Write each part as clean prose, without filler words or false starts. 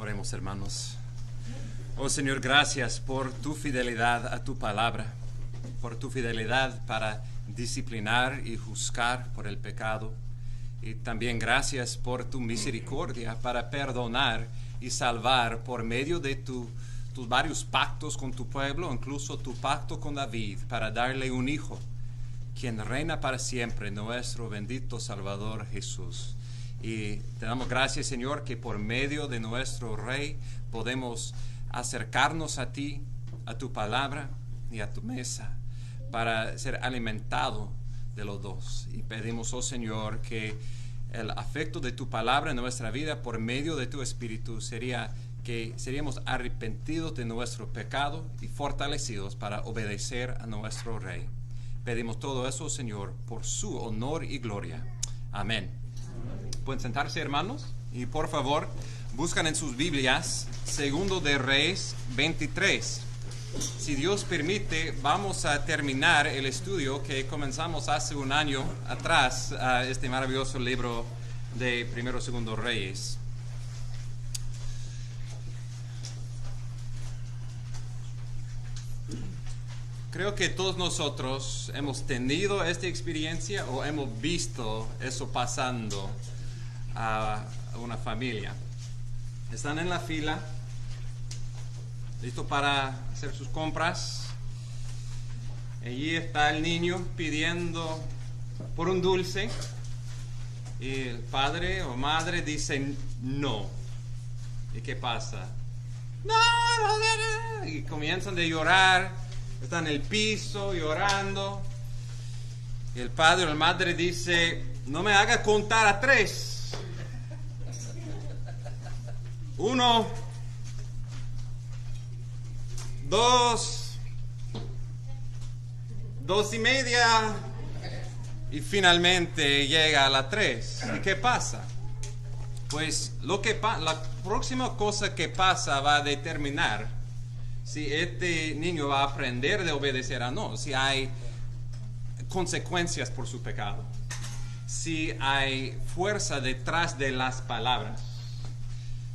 Oremos, hermanos. Oh Señor, gracias por tu fidelidad a tu palabra, por tu fidelidad para disciplinar y juzgar por el pecado. Y también gracias por tu misericordia para perdonar y salvar por medio de tus varios pactos con tu pueblo, incluso tu pacto con David, para darle un hijo, quien reina para siempre, nuestro bendito Salvador Jesús. Y te damos gracias, Señor, que por medio de nuestro Rey podemos acercarnos a ti, a tu palabra y a tu mesa para ser alimentados de los dos. Y pedimos, oh Señor, que el afecto de tu palabra en nuestra vida por medio de tu Espíritu sería que seríamos arrepentidos de nuestro pecado y fortalecidos para obedecer a nuestro Rey. Pedimos todo eso, Señor, por su honor y gloria. Amén. Pueden sentarse, hermanos, y por favor buscan en sus Biblias Segundo de Reyes 23. Si Dios permite, vamos a terminar el estudio que comenzamos hace un año atrás, este maravilloso libro de Primero y Segundo Reyes. Creo que todos nosotros hemos tenido esta experiencia o hemos visto eso pasando a una familia. Están en la fila, listo para hacer sus compras. Allí está el niño pidiendo por un dulce y el padre o madre dicen no. ¿Y qué pasa? No. Y comienzan a llorar, están en el piso llorando. Y el padre o la madre dice, no me haga contar a 3. 1, 2, 2:30 y finalmente llega a la 3. ¿Y qué pasa? Pues la próxima cosa que pasa va a determinar si este niño va a aprender de obedecer o no, si hay consecuencias por su pecado, si hay fuerza detrás de las palabras.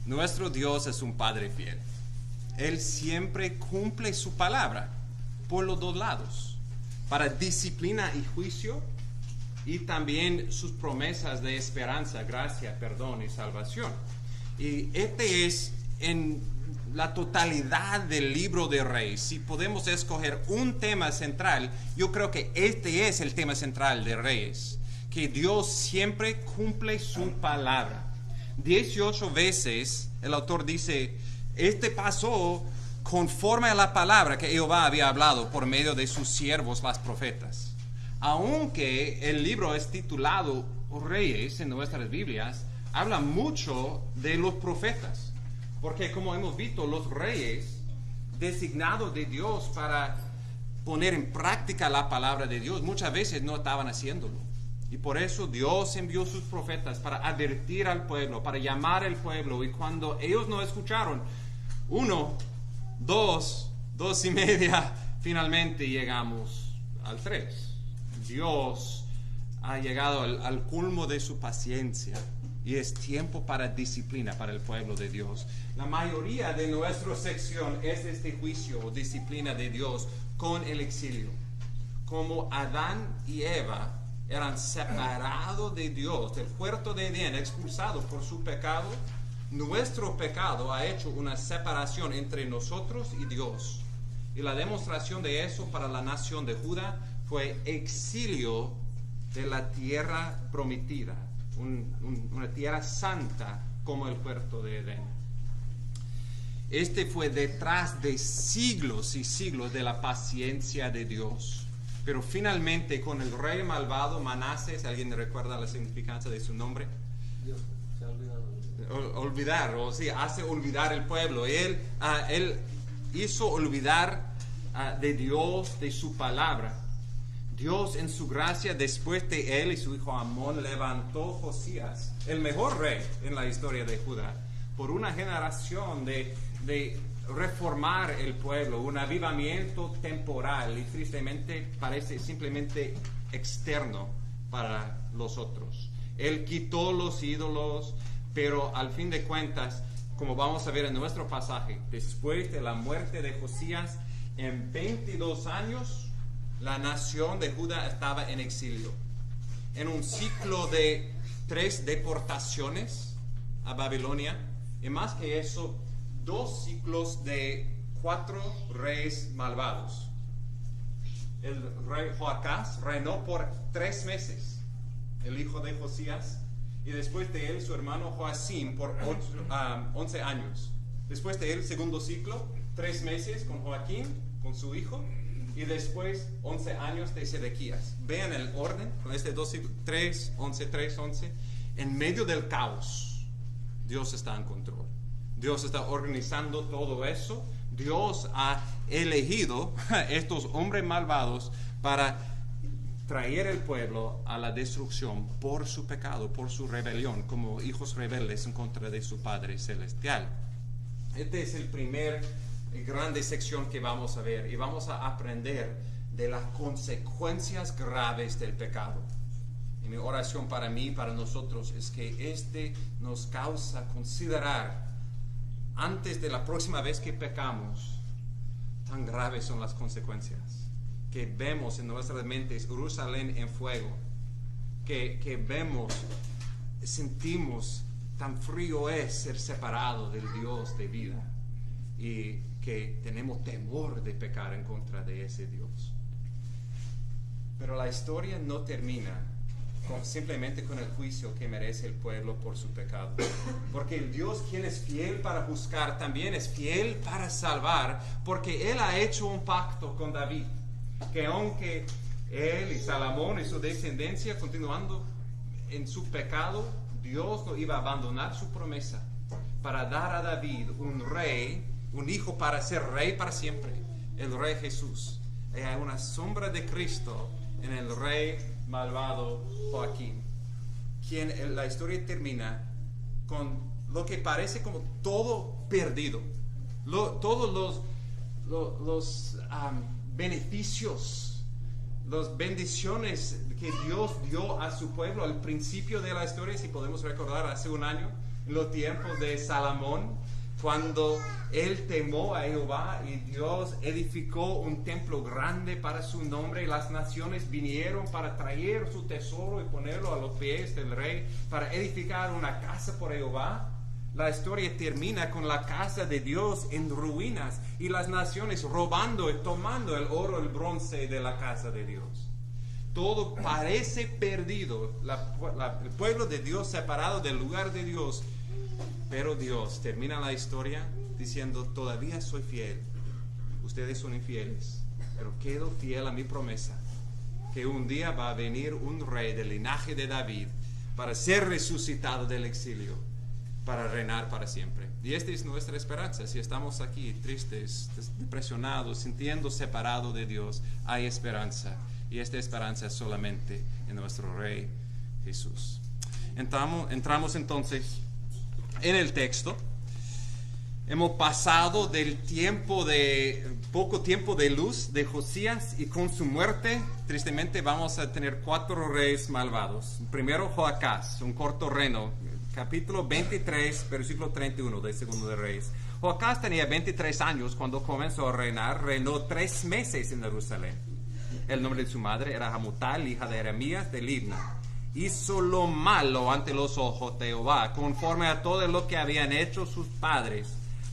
Nuestro Dios es un Padre fiel. Él siempre cumple su palabra por los dos lados, para disciplina y juicio, y también sus promesas de esperanza, gracia, perdón y salvación. Y este es en la totalidad del libro de Reyes. Si podemos escoger un tema central, yo creo que este es el tema central de Reyes, que Dios siempre cumple su palabra. 18 veces el autor dice, este pasó conforme a la palabra que Jehová había hablado por medio de sus siervos, las profetas. Aunque el libro es titulado Reyes en nuestras Biblias, habla mucho de los profetas. Porque como hemos visto, los reyes designados de Dios para poner en práctica la palabra de Dios, muchas veces no estaban haciéndolo. Y por eso Dios envió sus profetas para advertir al pueblo, para llamar al pueblo. Y cuando ellos no escucharon, 1, 2, 2:30, finalmente llegamos al 3. Dios ha llegado al culmo de su paciencia y es tiempo para disciplina para el pueblo de Dios. La mayoría de nuestra sección es este juicio o disciplina de Dios con el exilio. Como Adán y Eva eran separados de Dios, del huerto de Edén, expulsados por su pecado, nuestro pecado ha hecho una separación entre nosotros y Dios. Y la demostración de eso para la nación de Judá fue exilio de la tierra prometida, una tierra santa como el huerto de Edén. Este fue detrás de siglos y siglos de la paciencia de Dios. Pero finalmente con el rey malvado Manasés, ¿alguien recuerda la significancia de su nombre? Dios se ha olvidado. Olvidar, o sí, hace olvidar el pueblo. Él hizo olvidar de Dios, de su palabra. Dios en su gracia, después de él y su hijo Amón, levantó Josías, el mejor rey en la historia de Judá, por una generación de reformar el pueblo, un avivamiento temporal, y tristemente parece simplemente externo para los otros. Él quitó los ídolos, pero al fin de cuentas como vamos a ver en nuestro pasaje, después de la muerte de Josías, en 22 años, la nación de Judá estaba en exilio. En un ciclo de 3 deportaciones a Babilonia, y más que eso, 2 ciclos de 4 reyes malvados. El rey Joacás reinó por 3 meses, el hijo de Josías, y después de él su hermano Joacim por 11 años. Después de él, segundo ciclo, 3 meses con Joaquín, con su hijo, y después 11 años de Sedequías. Vean el orden, con este 2 ciclos, 3, 11, 3, 11. En medio del caos, Dios está en control. Dios está organizando todo eso. Dios ha elegido a estos hombres malvados para traer el pueblo a la destrucción por su pecado, por su rebelión, como hijos rebeldes en contra de su Padre Celestial. Este es el primer grande sección que vamos a ver, y vamos a aprender de las consecuencias graves del pecado. Y mi oración para mí, para nosotros, es que este nos causa considerar, antes de la próxima vez que pecamos, tan graves son las consecuencias, que vemos en nuestras mentes Jerusalén en fuego, que vemos, sentimos tan frío es ser separado del Dios de vida, y que tenemos temor de pecar en contra de ese Dios. Pero la historia no termina simplemente con el juicio que merece el pueblo por su pecado, porque el Dios, quien es fiel para juzgar, también es fiel para salvar, porque Él ha hecho un pacto con David, que aunque él y Salomón y su descendencia continuando en su pecado, Dios no iba a abandonar su promesa para dar a David un rey, un hijo para ser rey para siempre, el rey Jesús. Y hay una sombra de Cristo en el rey malvado Joaquín, quien la historia termina con lo que parece como todo perdido, todos los beneficios, las bendiciones que Dios dio a su pueblo al principio de la historia. Si podemos recordar, hace un año, en los tiempos de Salomón, cuando él temó a Jehová y Dios edificó un templo grande para su nombre, y las naciones vinieron para traer su tesoro y ponerlo a los pies del rey, para edificar una casa por Jehová. La historia termina con la casa de Dios en ruinas y las naciones robando y tomando el oro, el bronce de la casa de Dios. Todo parece perdido, el pueblo de Dios separado del lugar de Dios. Pero Dios termina la historia diciendo: todavía soy fiel, ustedes son infieles, pero quedo fiel a mi promesa, que un día va a venir un rey del linaje de David para ser resucitado del exilio, para reinar para siempre. Y esta es nuestra esperanza. Si estamos aquí tristes, depresionados, sintiendo separados de Dios, hay esperanza, y esta esperanza es solamente en nuestro Rey Jesús. Entramos entonces en el texto. Hemos pasado del poco tiempo de luz de Josías, y con su muerte, tristemente, vamos a tener 4 reyes malvados. Primero, Joacás, un corto reino, capítulo 23, versículo 31 de Segundo de Reyes. Joacás tenía 23 años cuando comenzó a reinar. Reinó 3 meses en Jerusalén. El nombre de su madre era Hamutal, hija de Jeremías de Libna. Hizo lo malo ante los ojos de Jehová, conforme a todo lo que habían hecho sus padres.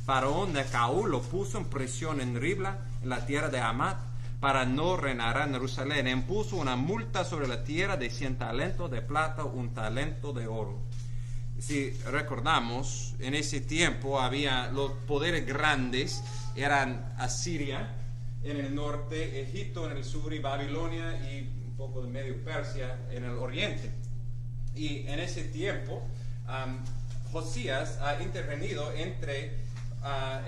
Faraón Necaú lo puso en prisión en Ribla, en la tierra de Hamat, para no reinar en Jerusalén. Impuso una multa sobre la tierra de 100 talentos de plata, 1 talento de oro. Si recordamos, en ese tiempo había los poderes grandes, eran Asiria en el norte, Egipto en el sur, y Babilonia y un poco de medio Persia en el oriente. Y en ese tiempo Josías ha intervenido entre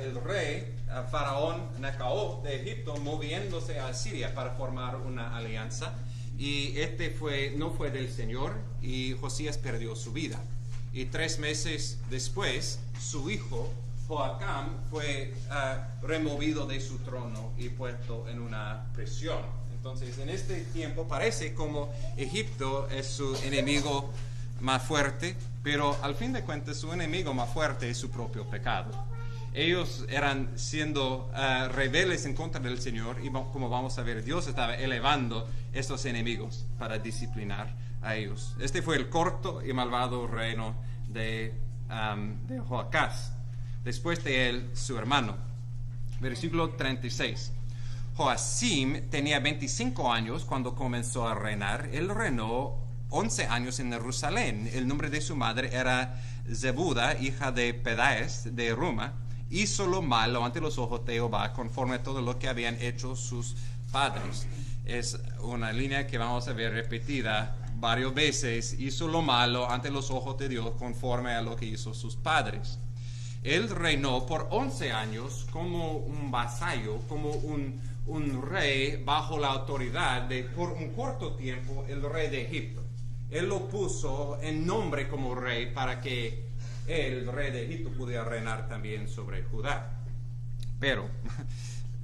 el rey Faraón Necaú de Egipto, moviéndose a Siria para formar una alianza, y no fue del Señor, y Josías perdió su vida. Y 3 meses después, su hijo Joacam fue removido de su trono y puesto en una prisión. Entonces, en este tiempo parece como Egipto es su enemigo más fuerte, pero al fin de cuentas su enemigo más fuerte es su propio pecado. Ellos eran siendo rebeldes en contra del Señor y como vamos a ver, Dios estaba elevando estos enemigos para disciplinar a ellos. Este fue el corto y malvado reino de Joacás. Después de él, su hermano. Versículo 36. Joacim tenía 25 años cuando comenzó a reinar. Él reinó 11 años en Jerusalén. El nombre de su madre era Zebuda, hija de Pedaes de Ruma. Hizo lo malo ante los ojos de Jehová, conforme a todo lo que habían hecho sus padres. Es una línea que vamos a ver repetida varias veces. Hizo lo malo ante los ojos de Dios, conforme a lo que hizo sus padres. Él reinó por 11 años como un vasallo, como un rey bajo la autoridad de, por un corto tiempo, el rey de Egipto. Él lo puso en nombre como rey para que el rey de Egipto pudiera reinar también sobre Judá. Pero,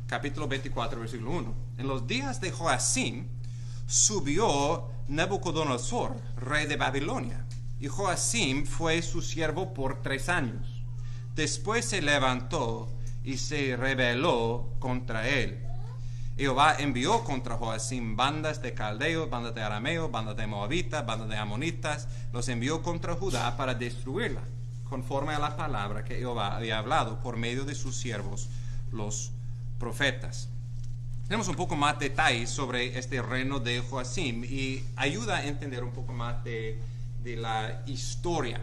capítulo 24, versículo 1. En los días de Joacim subió Nabucodonosor, rey de Babilonia, y Joacim fue su siervo por 3 años. Después se levantó y se rebeló contra él. Jehová envió contra Joacim bandas de caldeos, bandas de arameos, bandas de moabitas, bandas de amonitas. Los envió contra Judá para destruirla, conforme a la palabra que Jehová había hablado por medio de sus siervos, los profetas. Tenemos un poco más detalles sobre este reino de Joacim y ayuda a entender un poco más de la historia.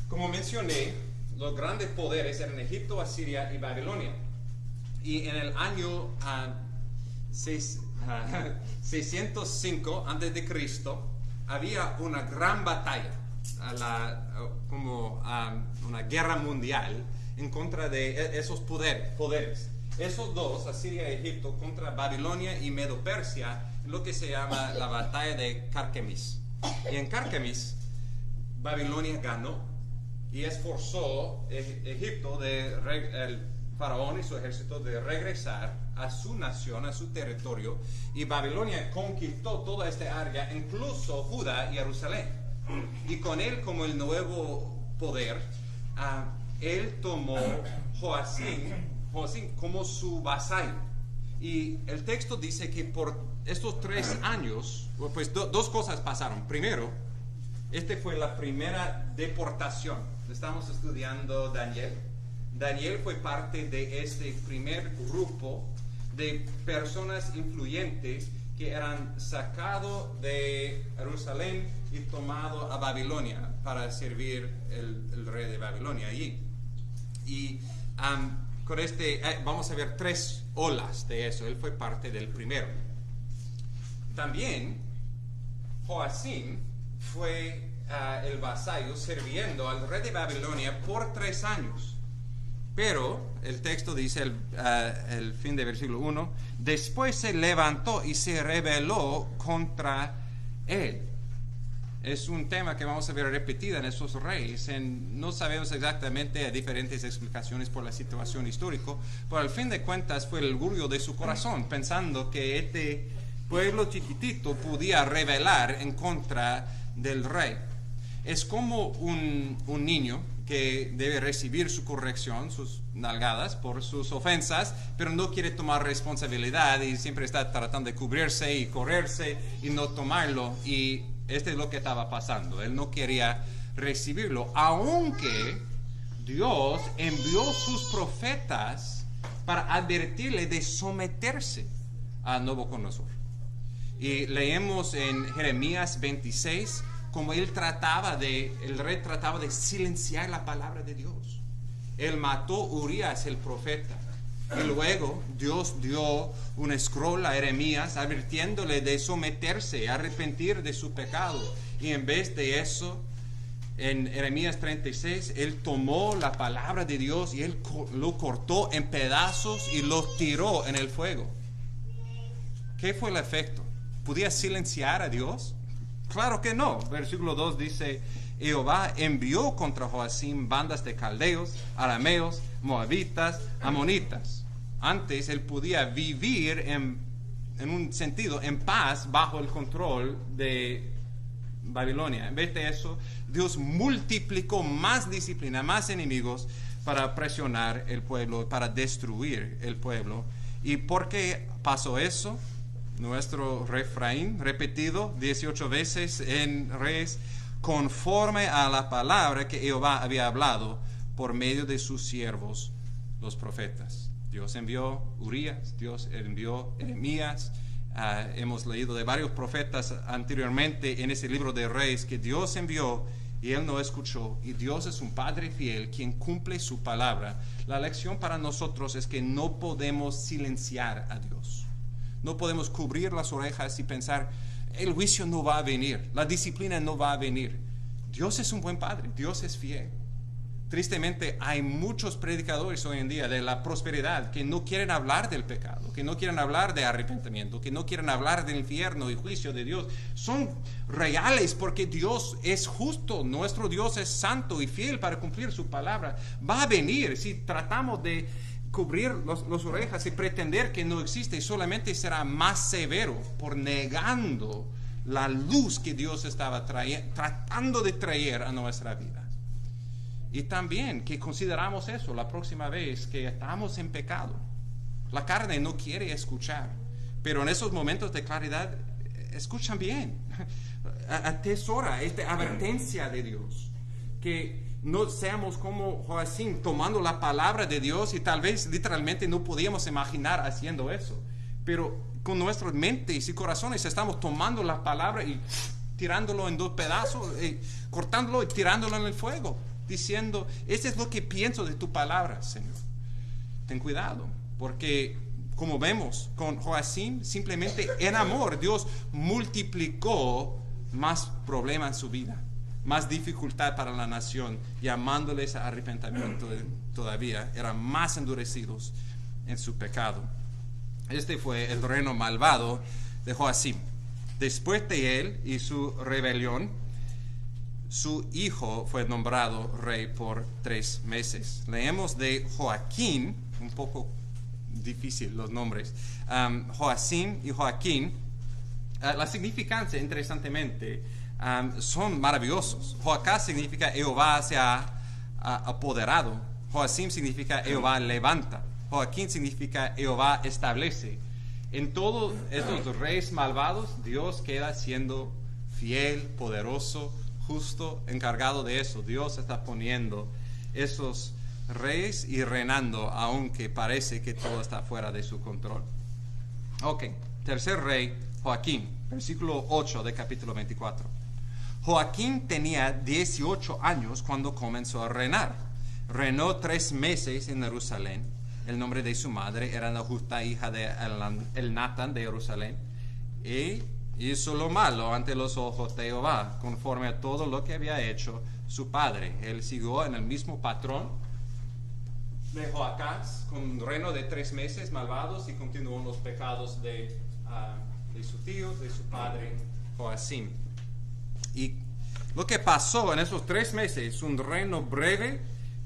Como mencioné, los grandes poderes eran Egipto, Asiria y Babilonia. Y en el año 605 a.C. había una gran batalla, una guerra mundial en contra de esos poderes. Esos dos, Asiria y Egipto, contra Babilonia y Medo-Persia, lo que se llama la batalla de Carquemis. Y en Carquemis, Babilonia ganó y esforzó Egipto, el faraón y su ejército, de regresar a su nación, a su territorio, y Babilonia conquistó toda esta área, incluso Judá y Jerusalén. Y con él como el nuevo poder, él tomó Joacim como su vasallo. Y el texto dice que por estos 3 años, pues dos cosas pasaron. Primero, fue la primera deportación. Estamos estudiando Daniel. Daniel fue parte de este primer grupo de personas influyentes que eran sacados de Jerusalén y tomados a Babilonia para servir el rey de Babilonia allí. Y con vamos a ver 3 olas de eso. Él fue parte del primero. También Joacim fue el vasallo sirviendo al rey de Babilonia por 3 años. Pero el texto dice, el fin del versículo 1, después se levantó y se rebeló contra él. Es un tema que vamos a ver repetida en estos reyes. No sabemos exactamente diferentes explicaciones por la situación histórica, pero al fin de cuentas fue el orgullo de su corazón, pensando que este pueblo chiquitito podía rebelar en contra del rey. Es como un niño que debe recibir su corrección, sus nalgadas por sus ofensas, pero no quiere tomar responsabilidad y siempre está tratando de cubrirse y correrse y no tomarlo. Y este es lo que estaba pasando. Él no quería recibirlo, aunque Dios envió sus profetas para advertirle de someterse a Nabucodonosor. Y leemos en Jeremías 26 como el rey trataba de silenciar la palabra de Dios. Él mató a Urias el profeta. Y luego Dios dio un scroll a Jeremías advirtiéndole de someterse, arrepentir de su pecado. Y en vez de eso, en Jeremías 36, él tomó la palabra de Dios y él lo cortó en pedazos y lo tiró en el fuego. ¿Qué fue el efecto? ¿Podía silenciar a Dios? Claro que no. Versículo 2 dice, Jehová envió contra Joacim bandas de caldeos, arameos, moabitas, amonitas. Antes él podía vivir en un sentido en paz bajo el control de Babilonia. En vez de eso, Dios multiplicó más disciplina, más enemigos para presionar el pueblo, para destruir el pueblo. ¿Y por qué pasó eso? Nuestro refrán repetido 18 veces en Reyes, conforme a la palabra que Jehová había hablado por medio de sus siervos, los profetas. Dios envió Urías, Dios envió Jeremías. Hemos leído de varios profetas anteriormente en ese libro de Reyes que Dios envió y él no escuchó. Y Dios es un Padre fiel quien cumple su palabra. La lección para nosotros es que no podemos silenciar a Dios. No podemos cubrir las orejas y pensar, el juicio no va a venir, la disciplina no va a venir. Dios es un buen Padre, Dios es fiel. Tristemente hay muchos predicadores hoy en día de la prosperidad que no quieren hablar del pecado, que no quieren hablar de arrepentimiento, que no quieren hablar del infierno y juicio de Dios. Son reales porque Dios es justo, nuestro Dios es santo y fiel para cumplir su palabra. Va a venir si tratamos de cubrir las orejas y pretender que no existe, solamente será más severo por negando la luz que Dios estaba tratando de traer a nuestra vida. Y también que consideramos eso la próxima vez que estamos en pecado. La carne no quiere escuchar, pero en esos momentos de claridad escuchan bien. Atesora esta advertencia de Dios, que no seamos como Joacim tomando la palabra de Dios y tal vez literalmente no podíamos imaginar haciendo eso, pero con nuestras mentes y corazones estamos tomando la palabra y tirándolo en dos pedazos, cortándolo y tirándolo en el fuego, diciendo, eso es lo que pienso de tu palabra, Señor. Ten cuidado, porque como vemos con Joacim, simplemente en amor Dios multiplicó más problemas en su vida, más dificultad para la nación, llamándoles a arrepentimiento. Todavía eran más endurecidos en su pecado. Este fue el reino malvado de Joacim. Después de él y su rebelión, su hijo fue nombrado rey por 3 meses. Leemos de Joaquín, un poco difícil los nombres, Joacim y Joaquín. La significancia, interesantemente, son maravillosos. Joacá significa Jehová se ha apoderado. Joacim significa Jehová levanta. Joaquín significa Jehová establece. En todos estos reyes malvados, Dios queda siendo fiel, poderoso, justo, encargado de eso. Dios está poniendo esos reyes y reinando, aunque parece que todo está fuera de su control. Ok, tercer rey, Joaquín, versículo 8 de capítulo 24. Joaquín tenía 18 años cuando comenzó a reinar. Reinó 3 meses en Jerusalén. El nombre de su madre era la justa hija de Elnatán de Jerusalén. Y hizo lo malo ante los ojos de Jehová, conforme a todo lo que había hecho su padre. Él siguió en el mismo patrón de Joacás, con un reino de 3 meses malvados, y continuó en los pecados de su tío, de su padre Joacim. Y lo que pasó en esos 3 meses, un reino breve,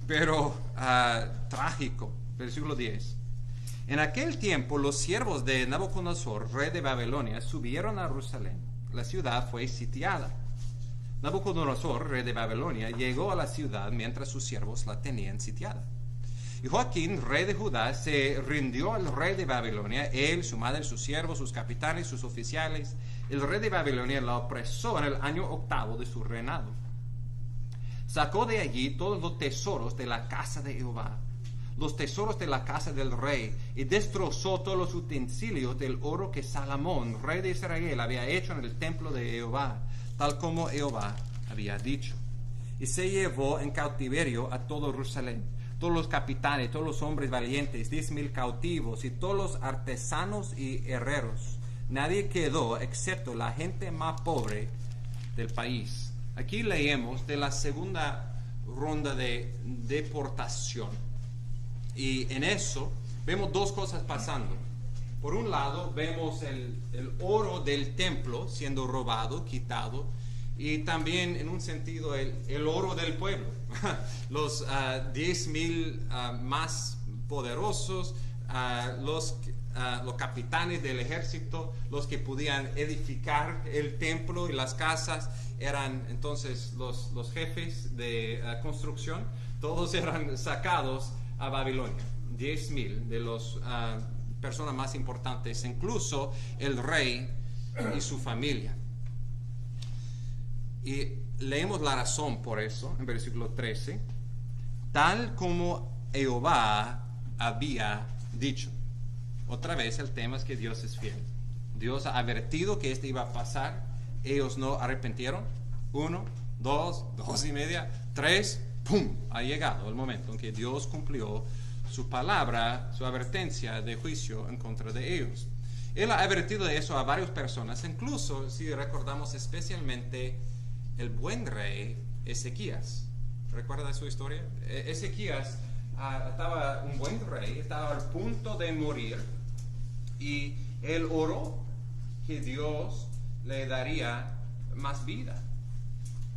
pero trágico. Versículo 10. En aquel tiempo los siervos de Nabucodonosor, rey de Babilonia, subieron a Jerusalén. La ciudad fue sitiada. Nabucodonosor, rey de Babilonia, llegó a la ciudad mientras sus siervos la tenían sitiada. Y Joaquín, rey de Judá, se rindió al rey de Babilonia, él, su madre, sus siervos, sus capitanes, sus oficiales. El rey de Babilonia la opresó en el año 8 de su reinado. Sacó de allí todos los tesoros de la casa de Jehová, los tesoros de la casa del rey, y destrozó todos los utensilios del oro que Salomón, rey de Israel, había hecho en el templo de Jehová, tal como Jehová había dicho. Y se llevó en cautiverio a todo Jerusalén, todos los capitanes, todos los hombres valientes, 10,000 cautivos, y todos los artesanos y herreros. Nadie quedó excepto la gente más pobre del país. Aquí leemos de la segunda ronda de deportación. Y en eso vemos 2 cosas pasando. Por un lado vemos el oro del templo siendo robado, quitado, y también en un sentido el oro del pueblo. Los 10,000 más poderosos, los los capitanes del ejército, los que podían edificar el templo y las casas, eran entonces los jefes de construcción. Todos eran sacados a Babilonia. 10,000 de las personas más importantes, incluso el rey y su familia. Y leemos la razón por eso en versículo 13. Tal como Jehová había dicho. Otra vez el tema es que Dios es fiel. Dios ha advertido que esto iba a pasar. Ellos no arrepintieron. 1, 2, 2,5, 3, ¡pum! Ha llegado el momento en que Dios cumplió su palabra, su advertencia de juicio en contra de ellos. Él ha advertido de eso a varias personas, incluso si recordamos especialmente el buen rey Ezequías. ¿Recuerda su historia? Ezequías estaba un buen rey, estaba al punto de morir y él oró que Dios le daría más vida.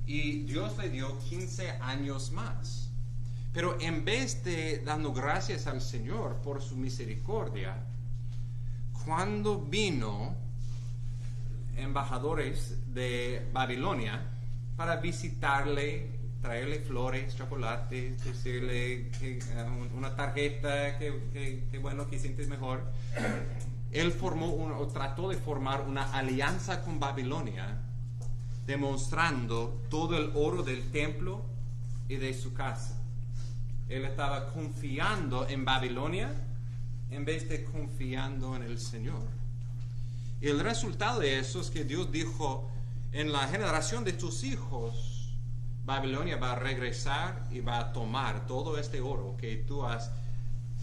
Y Dios le dio 15 años más. Pero en vez de dando gracias al Señor por su misericordia, cuando vino embajadores de Babilonia para visitarle, traerle flores, chocolates, decirle una tarjeta, que bueno, que sientes mejor, él trató de formar una alianza con Babilonia, demostrando todo el oro del templo y de su casa. Él estaba confiando en Babilonia en vez de confiando en el Señor. Y el resultado de eso es que Dios dijo: en la generación de tus hijos, Babilonia va a regresar y va a tomar todo este oro que tú has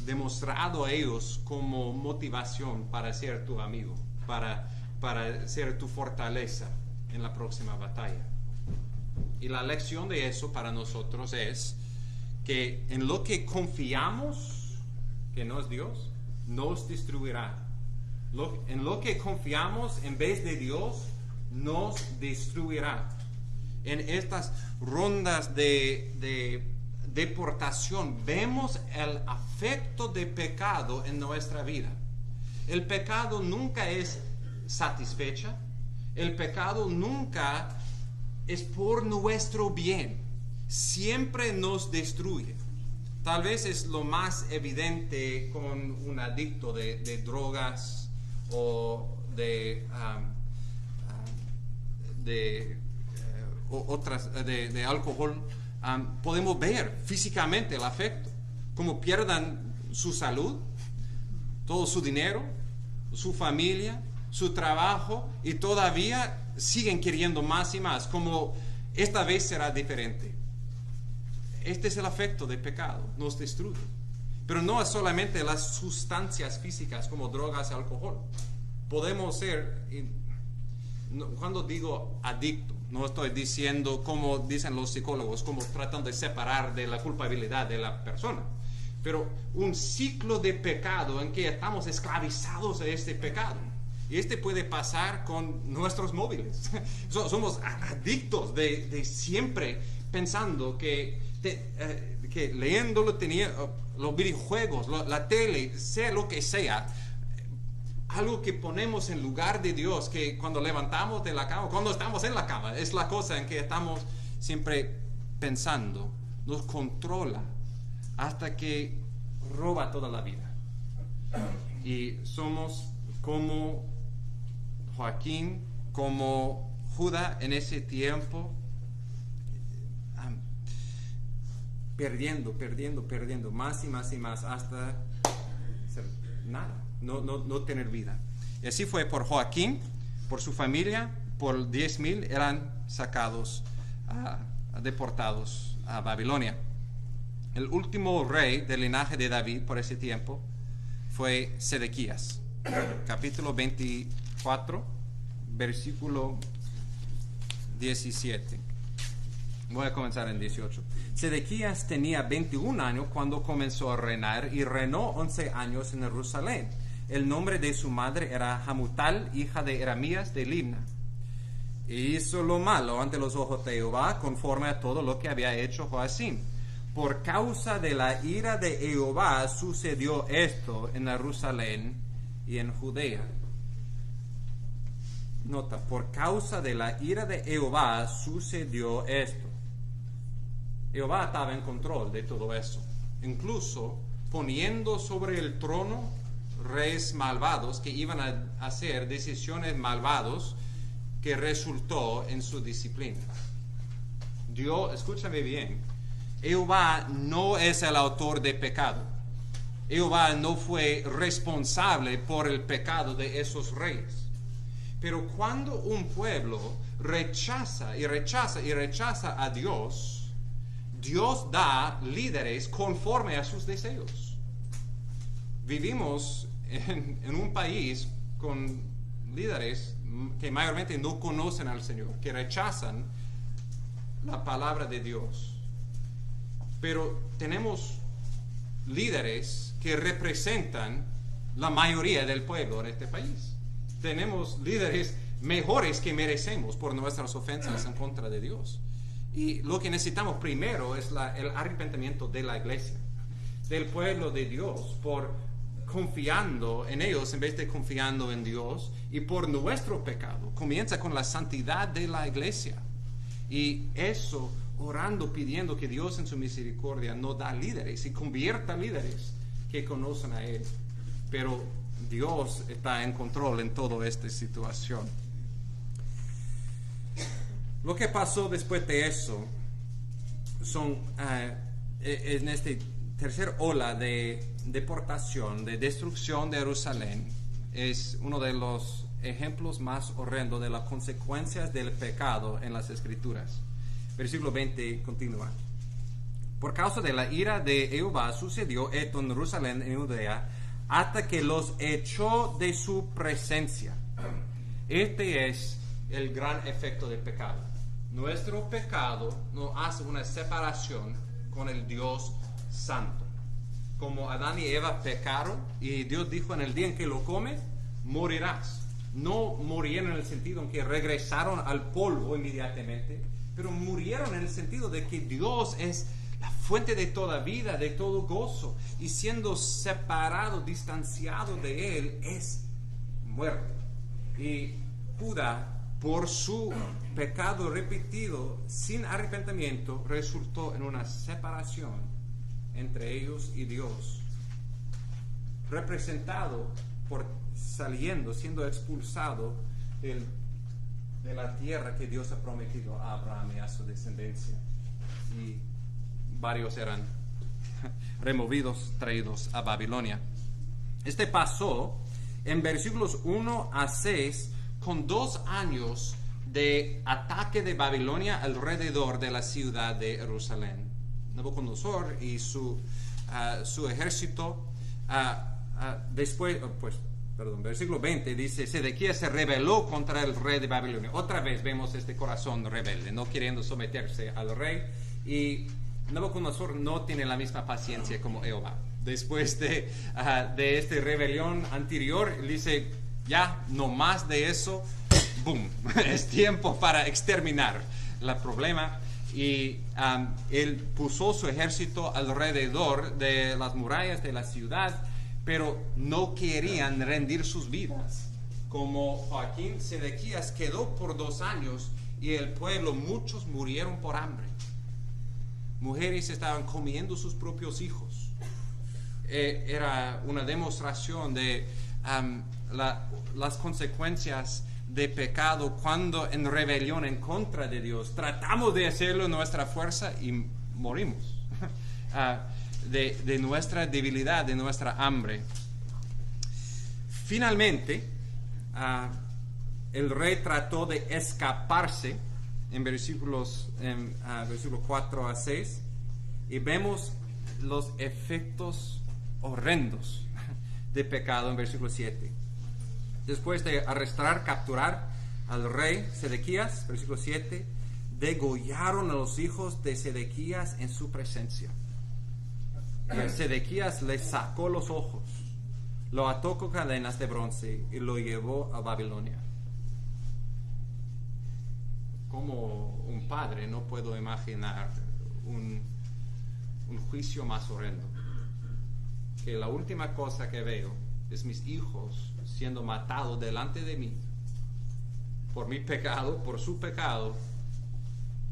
demostrado a ellos como motivación para ser tu amigo, para ser tu fortaleza en la próxima batalla. Y la lección de eso para nosotros es que en lo que confiamos, que no es Dios, nos destruirá. En lo que confiamos en vez de Dios, nos destruirá. En estas rondas de deportación vemos el afecto de pecado en nuestra vida. El pecado nunca es satisfecha. El pecado nunca es por nuestro bien. Siempre nos destruye. Tal vez es lo más evidente con un adicto de drogas o de alcohol. Podemos ver físicamente el afecto, como pierdan su salud, todo su dinero, su familia, su trabajo, y todavía siguen queriendo más y más, como esta vez será diferente. Este es el afecto del pecado, nos destruye. Pero no es solamente las sustancias físicas como drogas y alcohol. Podemos ser, cuando digo adicto, no estoy diciendo, como dicen los psicólogos, como tratando de separar de la culpabilidad de la persona, pero un ciclo de pecado en que estamos esclavizados a este pecado. Y este puede pasar con nuestros móviles. Somos adictos de siempre pensando que leyéndolo, los videojuegos, la tele, sea lo que sea, algo que ponemos en lugar de Dios, que cuando levantamos de la cama, cuando estamos en la cama, es la cosa en que estamos siempre pensando, nos controla hasta que roba toda la vida. Y somos como Joaquín, como Judá en ese tiempo, perdiendo más y más y más hasta ser nada, no tener vida. Y así fue por Joaquín, por su familia, por 10,000 eran sacados, deportados a Babilonia. El último rey del linaje de David por ese tiempo fue Sedequías. Capítulo 24, versículo 17. Voy a comenzar en 18. Sedequías tenía 21 años cuando comenzó a reinar y reinó 11 años en Jerusalén. El nombre de su madre era Hamutal, hija de Eramías de Libna. Y hizo lo malo ante los ojos de Jehová, conforme a todo lo que había hecho Joacim. Por causa de la ira de Jehová sucedió esto en Jerusalén y en Judea. Nota, por causa de la ira de Jehová sucedió esto. Jehová estaba en control de todo eso, incluso poniendo sobre el trono reyes malvados que iban a hacer decisiones malvadas que resultó en su disciplina. Dios, escúchame bien, Jehová no es el autor de pecado. Jehová no fue responsable por el pecado de esos reyes. Pero cuando un pueblo rechaza a Dios, Dios da líderes conforme a sus deseos. Vivimos en un país con líderes que mayormente no conocen al Señor, que rechazan la palabra de Dios. Pero tenemos líderes que representan la mayoría del pueblo en este país. Tenemos líderes mejores que merecemos por nuestras ofensas en contra de Dios. Y lo que necesitamos primero es el arrepentimiento de la iglesia, del pueblo de Dios, por confiando en ellos en vez de confiando en Dios, y por nuestro pecado. Comienza con la santidad de la iglesia. Y eso, orando, pidiendo que Dios en su misericordia nos da líderes y convierta líderes que conocen a Él. Pero Dios está en control en toda esta situación. Lo que pasó después de eso son en esta tercera ola de deportación, de destrucción de Jerusalén, es uno de los ejemplos más horrendos de las consecuencias del pecado en las Escrituras. Versículo 20 continúa. Por causa de la ira de Jehová sucedió esto en Jerusalén, en Judea, hasta que los echó de su presencia. Este es el gran efecto del pecado. Nuestro pecado nos hace una separación con el Dios santo. Como Adán y Eva pecaron y Dios dijo: en el día en que lo comes, morirás. No murieron en el sentido en que regresaron al polvo inmediatamente, pero murieron en el sentido de que Dios es la fuente de toda vida, de todo gozo, y siendo separado, distanciado de Él, es muerte. Y Judá, por su pecado repetido, sin arrepentimiento, resultó en una separación entre ellos y Dios, representado por siendo expulsado de la tierra que Dios ha prometido a Abraham y a su descendencia. Y varios eran removidos, traídos a Babilonia. Este pasó en versículos 1 a 6 con 2 años de ataque de Babilonia alrededor de la ciudad de Jerusalén. Nabucodonosor y su ejército versículo 20 dice: Sedequías se rebeló contra el rey de Babilonia. Otra vez vemos este corazón rebelde, no queriendo someterse al rey, y Nabucodonosor no tiene la misma paciencia como Jehová. Después de esta rebelión anterior, dice: ya, no más de eso, boom, es tiempo para exterminar el problema. Y él puso su ejército alrededor de las murallas de la ciudad, pero no querían rendir sus vidas. Como Joaquín, Sedequías quedó por 2 años y el pueblo, muchos murieron por hambre. Mujeres estaban comiendo sus propios hijos. Era una demostración de las consecuencias de pecado cuando en rebelión en contra de Dios tratamos de hacerlo en nuestra fuerza y morimos de nuestra debilidad, de nuestra hambre. Finalmente el rey trató de escaparse en versículos 4 a 6, y vemos los efectos horrendos de pecado en versículo 7. Después de capturar al rey Sedequías, versículo 7, degollaron a los hijos de Sedequías en su presencia. Y Sedequías les sacó los ojos, lo ató con cadenas de bronce y lo llevó a Babilonia. Como un padre no puedo imaginar un juicio más horrendo. Que la última cosa que veo es mis hijos siendo matados delante de mí por mi pecado, por su pecado,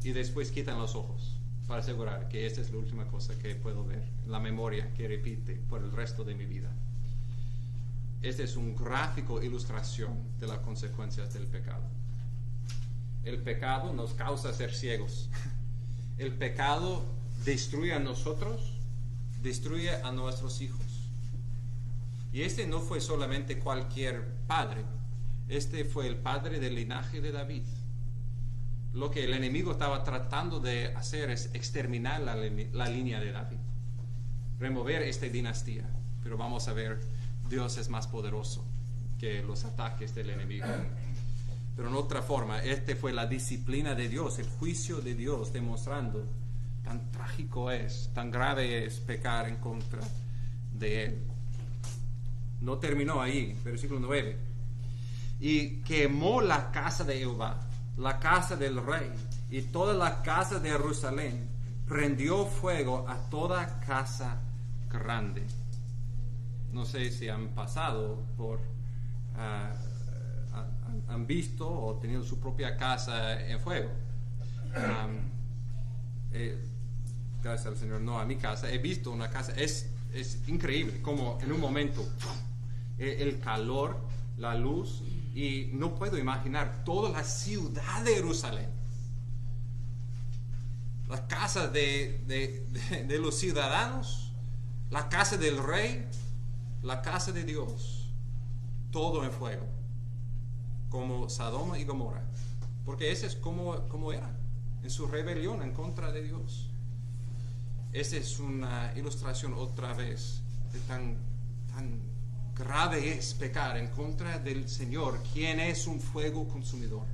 y después quitan los ojos para asegurar que esta es la última cosa que puedo ver, la memoria que repite por el resto de mi vida. Este es un gráfico ilustración de las consecuencias del pecado. El pecado nos causa ser ciegos. El pecado destruye a nosotros, destruye a nuestros hijos. Y este no fue solamente cualquier padre, este fue el padre del linaje de David. Lo que el enemigo estaba tratando de hacer es exterminar la línea de David, remover esta dinastía. Pero vamos a ver, Dios es más poderoso que los ataques del enemigo. Pero en otra forma, este fue la disciplina de Dios, el juicio de Dios, demostrando tan trágico es, tan grave es pecar en contra de Él. No terminó ahí, versículo 9. Y quemó la casa de Jehová, la casa del rey, y toda la casa de Jerusalén, prendió fuego a toda casa grande. No sé si han pasado por, han visto o tenido su propia casa en fuego. Gracias al Señor, no a mi casa, he visto una casa, es increíble, como en un momento, el calor, la luz, y no puedo imaginar toda la ciudad de Jerusalén, las casas de los ciudadanos, la casa del rey, la casa de Dios, todo en fuego, como Sodoma y Gomorra, porque ese es como era en su rebelión en contra de Dios. Esa es una ilustración otra vez de tan grave es pecar en contra del Señor, quien es un fuego consumidor.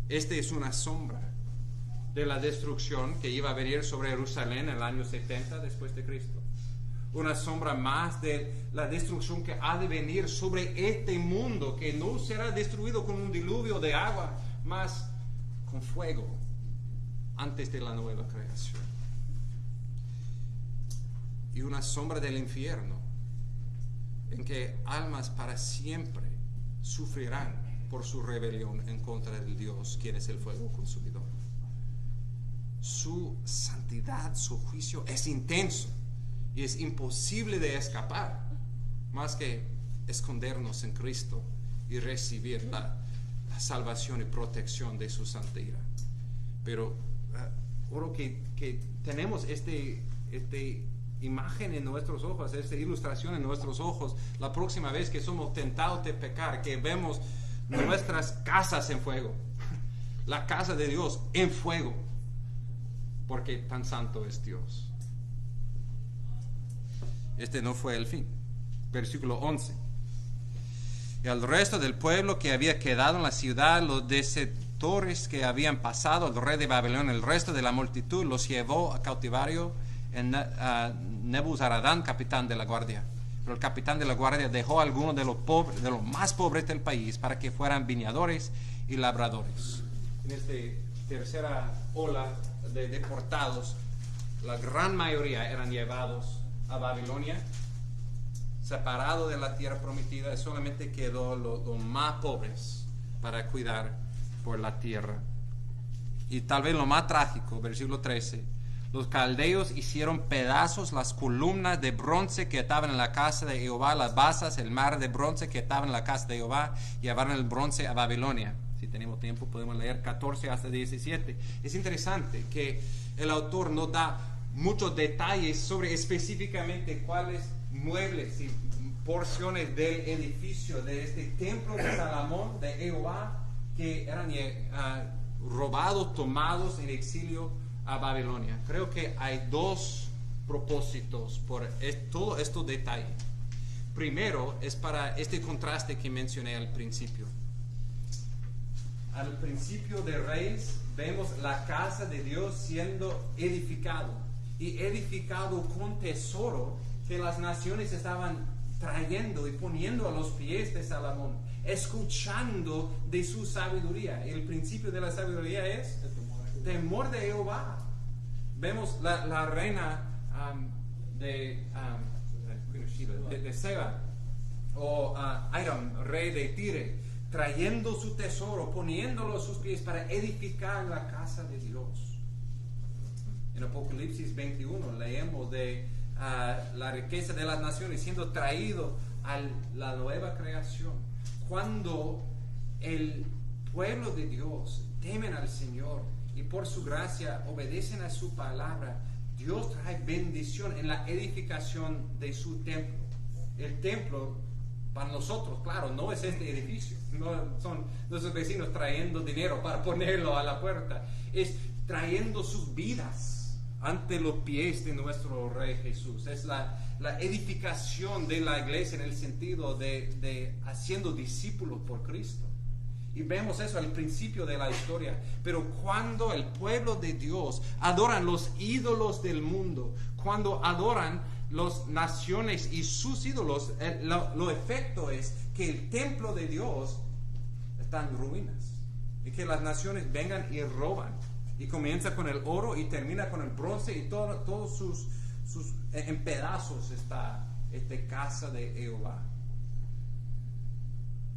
Este es una sombra de la destrucción que iba a venir sobre Jerusalén en el año 70 después de Cristo. Una sombra más de la destrucción que ha de venir sobre este mundo, que no será destruido con un diluvio de agua, más con fuego antes de la nueva creación. Y una sombra del infierno, en que almas para siempre sufrirán por su rebelión en contra del Dios, quien es el fuego consumidor. Su santidad, su juicio es intenso y es imposible de escapar, más que escondernos en Cristo y recibir la salvación y protección de su santa ira. Pero oro que tenemos este imagen en nuestros ojos, esta ilustración en nuestros ojos, la próxima vez que somos tentados de pecar, que vemos nuestras casas en fuego, la casa de Dios en fuego, porque tan santo es Dios. Este no fue el fin. Versículo 11. Y al resto del pueblo que había quedado en la ciudad, los desertores que habían pasado, el rey de Babilonia, el resto de la multitud, los llevó a cautiverio en Nebuzaradán, capitán de la guardia. Pero el capitán de la guardia dejó a algunos de los más pobres del país para que fueran viñadores y labradores. En esta tercera ola de deportados, la gran mayoría eran llevados a Babilonia, separado de la tierra prometida, y solamente quedó los más pobres para cuidar por la tierra. Y tal vez lo más trágico, versículo 13, los caldeos hicieron pedazos las columnas de bronce que estaban en la casa de Jehová, las basas, el mar de bronce que estaban en la casa de Jehová, y llevaron el bronce a Babilonia. Si tenemos tiempo podemos leer 14 hasta 17. Es interesante que el autor no da muchos detalles sobre específicamente cuáles muebles y porciones del edificio de este templo de Salomón, de Jehová, que eran robados, tomados en exilio a Babilonia. Creo que hay dos propósitos por todos estos detalles. Primero es para este contraste que mencioné al principio. Al principio de Reyes vemos la casa de Dios siendo edificado, y edificado con tesoro que las naciones estaban trayendo y poniendo a los pies de Salomón, escuchando de su sabiduría. El principio de la sabiduría es temor de Jehová. Vemos la reina de Queen of Sheba, Seba, o Hiram, rey de Tire, trayendo su tesoro, poniéndolo a sus pies para edificar la casa de Dios. En Apocalipsis 21 leemos de la riqueza de las naciones siendo traído a la nueva creación. Cuando el pueblo de Dios temen al Señor y por su gracia obedecen a su palabra, Dios trae bendición en la edificación de su templo. El templo para nosotros, claro, no es este edificio, no son nuestros vecinos trayendo dinero para ponerlo a la puerta, es trayendo sus vidas ante los pies de nuestro Rey Jesús. Es la edificación de la iglesia en el sentido de haciendo discípulos por Cristo. Y vemos eso al principio de la historia. Pero cuando el pueblo de Dios adoran los ídolos del mundo, cuando adoran las naciones y sus ídolos, lo efecto es que el templo de Dios está en ruinas. Y que las naciones vengan y roban. Y comienza con el oro y termina con el bronce y todos sus en pedazos está esta casa de Jehová.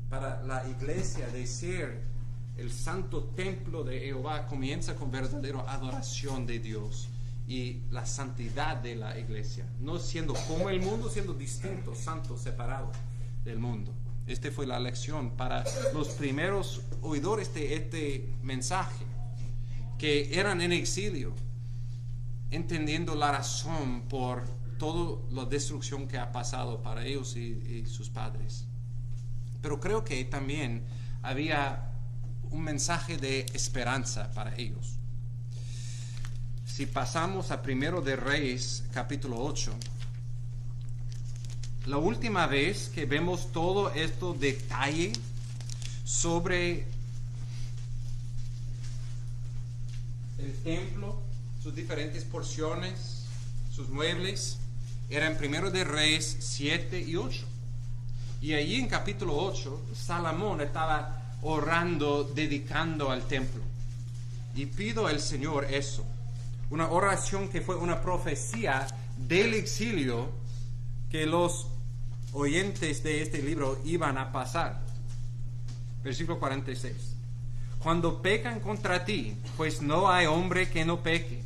Para la iglesia de ser el santo templo de Jehová comienza con verdadera adoración de Dios y la santidad de la iglesia, no siendo como el mundo, siendo distinto, santo, separado del mundo. Esta fue la lección para los primeros oidores de este mensaje, que eran en exilio, entendiendo la razón por toda la destrucción que ha pasado para ellos y sus padres. Pero creo que también había un mensaje de esperanza para ellos. Si pasamos a 1 de Reyes, capítulo 8, la última vez que vemos todo esto detalle sobre el templo, sus diferentes porciones, sus muebles, era en 1 de Reyes 7 y 8. Y allí en capítulo 8, Salomón estaba orando, dedicando al templo. Y pido al Señor eso. Una oración que fue una profecía del exilio que los oyentes de este libro iban a pasar. Versículo 46. Cuando pecan contra ti, pues no hay hombre que no peque,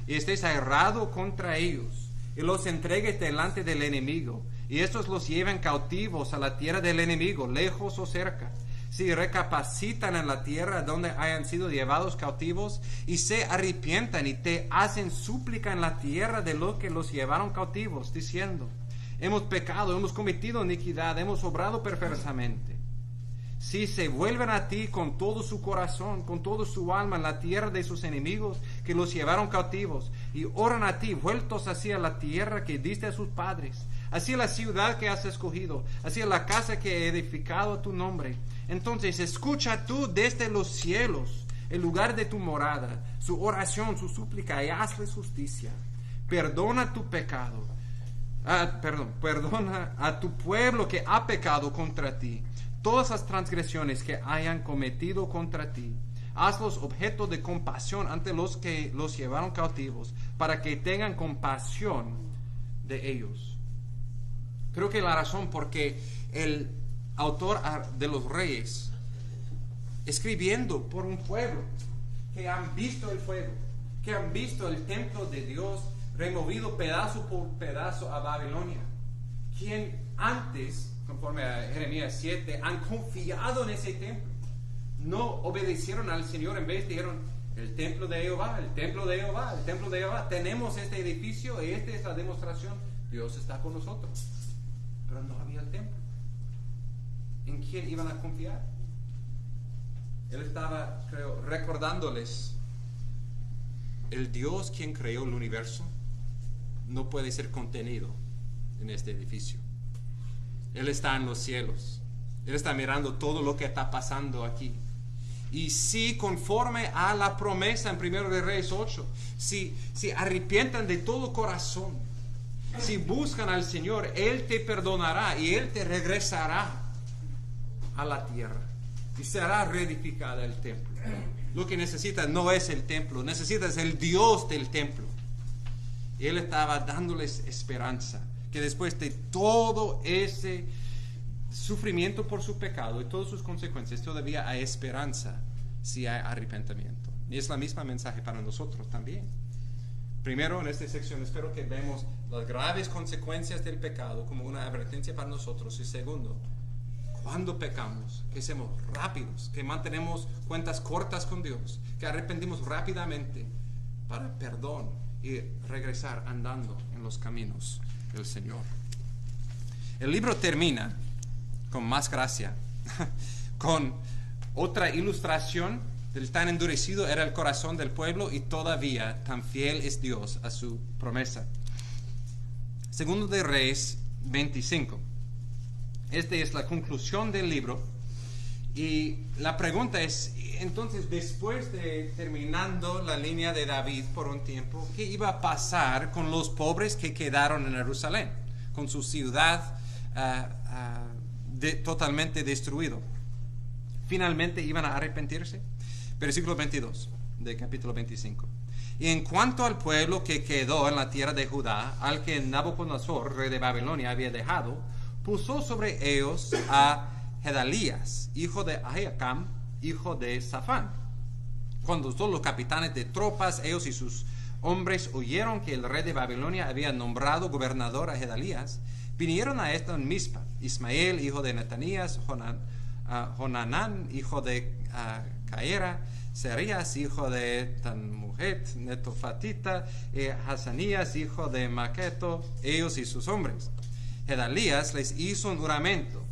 y estés airado contra ellos, y los entregues delante del enemigo, y estos los llevan cautivos a la tierra del enemigo, lejos o cerca. Si recapacitan en la tierra donde hayan sido llevados cautivos, y se arrepientan y te hacen súplica en la tierra de los que los llevaron cautivos, diciendo: hemos pecado, hemos cometido iniquidad, hemos obrado perversamente. Si se vuelven a ti con todo su corazón, con toda su alma en la tierra de sus enemigos que los llevaron cautivos, y oran a ti, vueltos hacia la tierra que diste a sus padres, hacia la ciudad que has escogido, hacia la casa que he edificado a tu nombre, entonces escucha tú desde los cielos, el lugar de tu morada, su oración, su súplica, y hazles justicia. Perdona tu pecado. Perdona a tu pueblo que ha pecado contra ti, todas las transgresiones que hayan cometido contra ti. Hazlos objeto de compasión ante los que los llevaron cautivos, para que tengan compasión de ellos. Creo que la razón por que el autor de los Reyes, escribiendo por un pueblo que han visto el fuego, que han visto el templo de Dios removido pedazo por pedazo a Babilonia, quien antes, conforme a Jeremías 7, han confiado en ese templo, no obedecieron al Señor, en vez dijeron: el templo de Jehová, el templo de Jehová, el templo de Jehová, tenemos este edificio y esta es la demostración, Dios está con nosotros. Pero no había el templo. ¿En quién iban a confiar? Él estaba, creo, recordándoles: el Dios quien creó el universo no puede ser contenido en este edificio. Él está en los cielos. Él está mirando todo lo que está pasando aquí. Y si conforme a la promesa en 1 de Reyes 8, si arrepientan de todo corazón, si buscan al Señor, Él te perdonará y Él te regresará a la tierra y será reedificada el templo. Lo que necesitas no es el templo, necesitas el Dios del templo. Y Él estaba dándoles esperanza, que después de todo ese sufrimiento por su pecado y todas sus consecuencias, todavía hay esperanza si hay arrepentimiento. Y es la misma mensaje para nosotros también. Primero, en esta sección, espero que vemos las graves consecuencias del pecado como una advertencia para nosotros. Y segundo, cuando pecamos, que seamos rápidos, que mantenemos cuentas cortas con Dios, que arrepentimos rápidamente para perdón y regresar andando en los caminos del Señor. El libro termina con más gracia, con otra ilustración del tan endurecido era el corazón del pueblo y todavía tan fiel es Dios a su promesa. Segundo de Reyes 25. Esta es la conclusión del libro y la pregunta es, entonces después de terminando la línea de David por un tiempo, ¿qué iba a pasar con los pobres que quedaron en Jerusalén? Con su ciudad totalmente destruido. Finalmente iban a arrepentirse. Versículo 22 del capítulo 25. Y en cuanto al pueblo que quedó en la tierra de Judá, al que Nabucodonosor, rey de Babilonia, había dejado, puso sobre ellos a Gedalías, hijo de Ahikam, hijo de Safán. Cuando todos los capitanes de tropas, ellos y sus hombres, oyeron que el rey de Babilonia había nombrado gobernador a Gedalías, vinieron a esto en Mizpa, Ismael, hijo de Netanías, Jonanán, hijo de Caera, Serías, hijo de Tanmujet, netofatita, Hasanías, hijo de Maqueto, ellos y sus hombres. Gedalías les hizo un juramento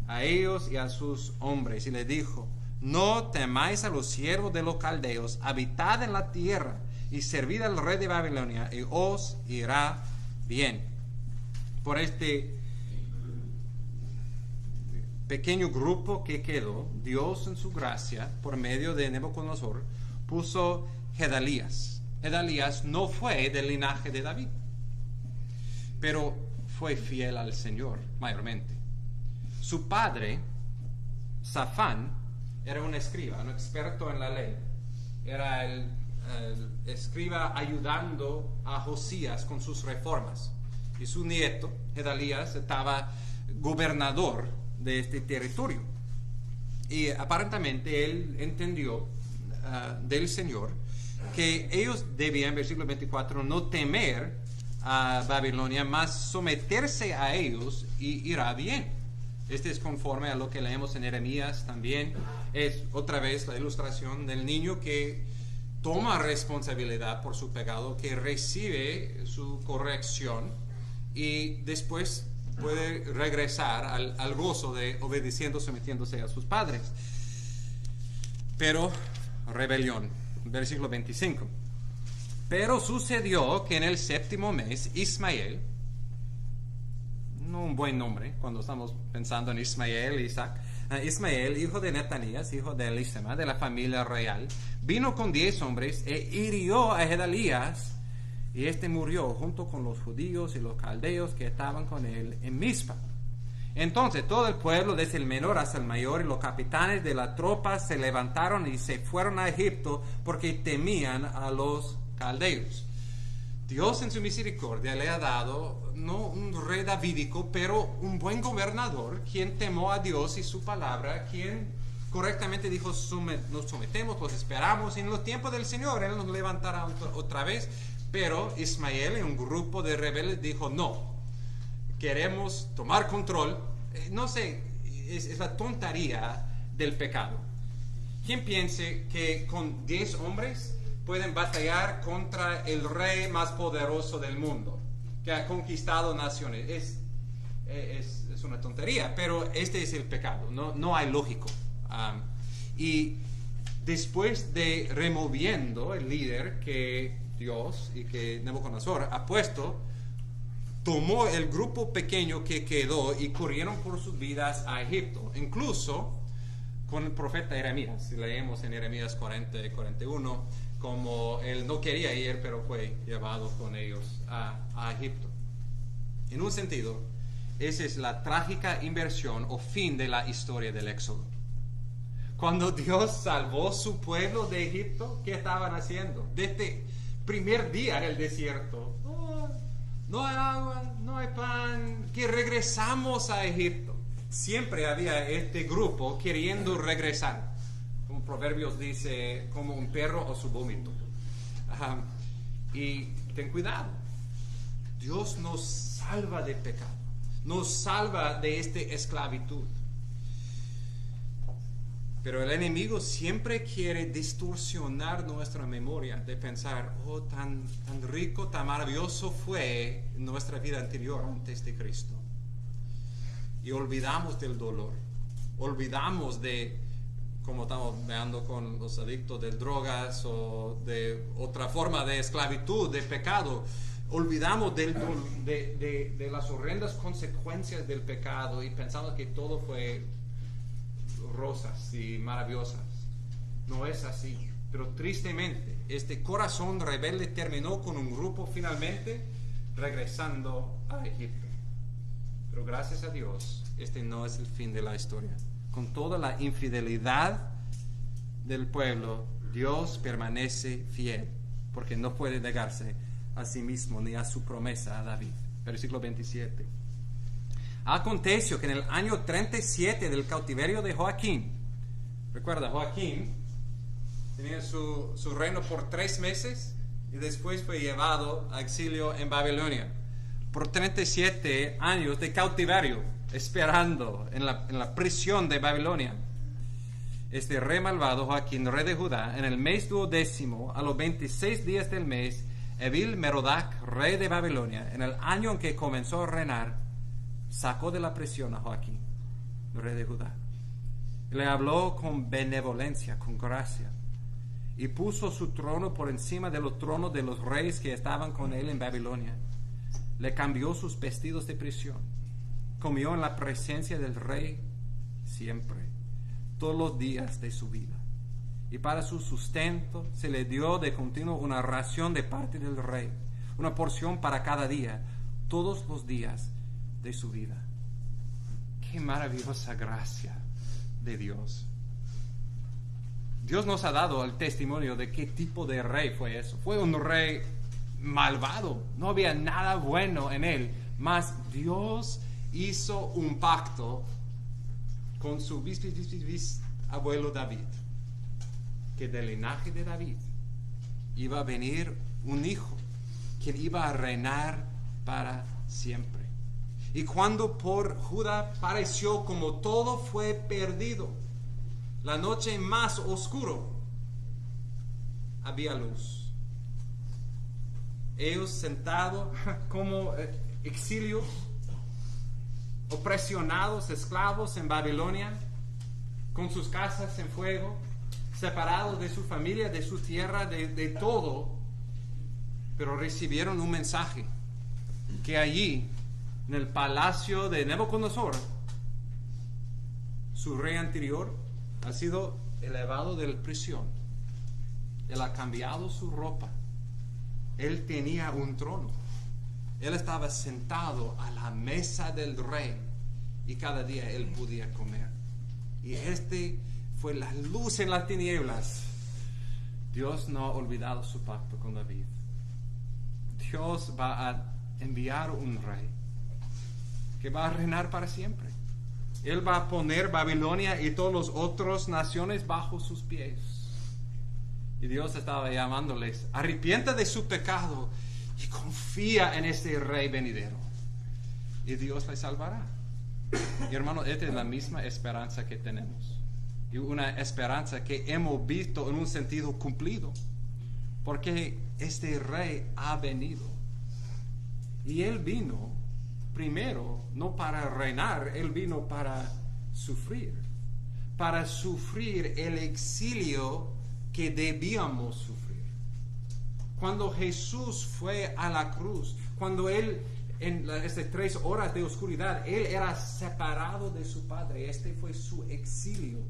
a ellos y a sus hombres y les dijo: no temáis a los siervos de los caldeos, habitad en la tierra y servid al rey de Babilonia y os irá bien. Por este pequeño grupo que quedó, Dios en su gracia, por medio de Nabucodonosor, puso Gedalías. Gedalías no fue del linaje de David, pero fue fiel al Señor mayormente. Su padre, Safán, era un escriba, un experto en la ley. Era el escriba ayudando a Josías con sus reformas. Y su nieto, Gedalías, estaba gobernador de este territorio. Y aparentemente él entendió del Señor que ellos debían, versículo 24, no temer a Babilonia, mas someterse a ellos y irá bien. Este es conforme a lo que leemos en Jeremías también. Es otra vez la ilustración del niño que toma responsabilidad por su pecado, que recibe su corrección y después puede regresar al gozo de obedeciendo, sometiéndose a sus padres. Pero rebelión, versículo 25. Pero sucedió que en el séptimo mes, Ismael, no un buen nombre cuando estamos pensando en Ismael e Isaac, Ismael, hijo de Netanías, hijo de Elisema, de la familia real, vino con 10 hombres e hirió a Gedalías, y este murió junto con los judíos y los caldeos que estaban con él en Mizpa. Entonces todo el pueblo, desde el menor hasta el mayor, y los capitanes de la tropa se levantaron y se fueron a Egipto porque temían a los caldeos. Dios en su misericordia le ha dado no un rey davídico, pero un buen gobernador, quien temó a Dios y su palabra, quien correctamente dijo: nos sometemos, los esperamos, y en los tiempos del Señor Él nos levantará otra vez. Pero Ismael y un grupo de rebeldes dijo: no, queremos tomar control. No sé, es la tontería del pecado. ¿Quién piense que con 10 hombres pueden batallar contra el rey más poderoso del mundo, que ha conquistado naciones? Es una tontería, pero este es el pecado, no hay lógico. Y después de removiendo el líder que Dios y que Nabucodonosor ha puesto, tomó el grupo pequeño que quedó y corrieron por sus vidas a Egipto, incluso con el profeta Jeremías. Si leemos en Jeremías 40 y 41, como él no quería ir, pero fue llevado con ellos a Egipto. En un sentido, esa es la trágica inversión o fin de la historia del Éxodo. Cuando Dios salvó su pueblo de Egipto, ¿qué estaban haciendo? Desde primer día en el desierto, no hay agua, no hay pan, que regresamos a Egipto. Siempre había este grupo queriendo regresar. Como Proverbios dice, como un perro o su vómito. Y ten cuidado. Dios nos salva del pecado. Nos salva de esta esclavitud. Pero el enemigo siempre quiere distorsionar nuestra memoria de pensar, oh, tan rico, tan maravilloso fue nuestra vida anterior antes de Cristo. Y olvidamos del dolor, olvidamos de, como estamos veando con los adictos de drogas o de otra forma de esclavitud, de pecado, olvidamos de las horrendas consecuencias del pecado y pensamos que todo fue rosas y maravillosas. No es así. Pero tristemente, este corazón rebelde terminó con un grupo finalmente regresando a Egipto. Pero gracias a Dios, este no es el fin de la historia. Con toda la infidelidad del pueblo, Dios permanece fiel, porque no puede negarse a sí mismo ni a su promesa a David. Versículo 27. Aconteció que en el año 37 del cautiverio de Joaquín, recuerda, Joaquín tenía su reino por 3 meses y después fue llevado a exilio en Babilonia. Por 37 años de cautiverio, esperando en la prisión de Babilonia. Este rey malvado, Joaquín, rey de Judá, en el mes 12, a los 26 días del mes, Evil Merodac, rey de Babilonia, en el año en que comenzó a reinar, sacó de la prisión a Joaquín, rey de Judá. Le habló con benevolencia, con gracia, y puso su trono por encima de los tronos de los reyes que estaban con él en Babilonia. Le cambió sus vestidos de prisión. Comió en la presencia del rey siempre, todos los días de su vida. Y para su sustento se le dio de continuo una ración de parte del rey, una porción para cada día, todos los días de su vida. Qué maravillosa gracia de Dios. Dios nos ha dado el testimonio de qué tipo de rey fue eso. Fue un rey malvado, no había nada bueno en él, mas Dios hizo un pacto con su bisabuelo David, que del linaje de David iba a venir un hijo, quien iba a reinar para siempre. Y cuando por Judá pareció como todo fue perdido, la noche más oscuro, había luz. Ellos sentados como exilios, opresionados, esclavos en Babilonia, con sus casas en fuego, separados de su familia, de su tierra, de todo, pero recibieron un mensaje, que allí, en el palacio de Nabucodonosor, su rey anterior ha sido elevado de la prisión. Él ha cambiado su ropa. Él tenía un trono. Él estaba sentado a la mesa del rey y cada día él podía comer. Y este fue la luz en las tinieblas. Dios no ha olvidado su pacto con David. Dios va a enviar un rey que va a reinar para siempre. Él va a poner Babilonia y todas las otras naciones bajo sus pies. Y Dios estaba llamándoles, arrepienta de su pecado y confía en este rey venidero. Y Dios les salvará. Y hermano, esta es la misma esperanza que tenemos. Y una esperanza que hemos visto en un sentido cumplido. Porque este rey ha venido. Y él vino primero, no para reinar, él vino para sufrir el exilio que debíamos sufrir. Cuando Jesús fue a la cruz, cuando él, en estas 3 horas de oscuridad, él era separado de su Padre. Este fue su exilio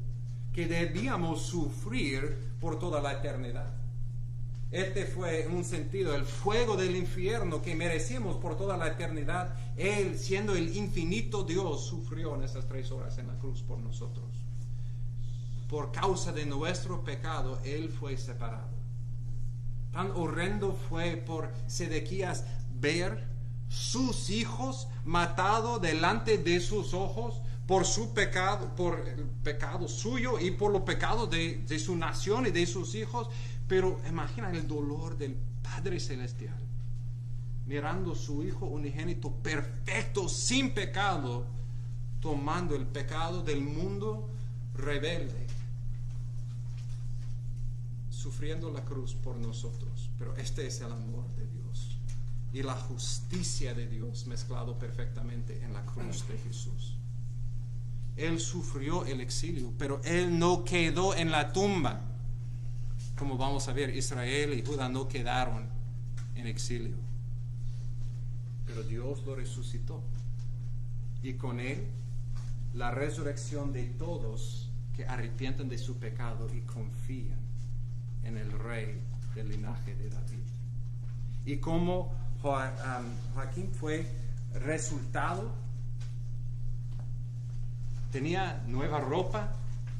que debíamos sufrir por toda la eternidad. Este fue, en un sentido, el fuego del infierno que merecimos por toda la eternidad. Él, siendo el infinito Dios, sufrió en esas 3 horas en la cruz por nosotros. Por causa de nuestro pecado, Él fue separado. Tan horrendo fue por Sedequías ver sus hijos, matado delante de sus ojos por su pecado, por el pecado suyo y por los pecados de su nación y de sus hijos. Pero imagina el dolor del Padre Celestial, mirando a su Hijo unigénito perfecto, sin pecado, tomando el pecado del mundo rebelde, sufriendo la cruz por nosotros. Pero este es el amor de Dios y la justicia de Dios mezclado perfectamente en la cruz de Jesús. Él sufrió el exilio, pero Él no quedó en la tumba. Como vamos a ver, Israel y Judá no quedaron en exilio, pero Dios lo resucitó, y con Él la resurrección de todos que arrepienten de su pecado y confían en el Rey del linaje de David. Y como Joaquín fue resultado, tenía nueva ropa,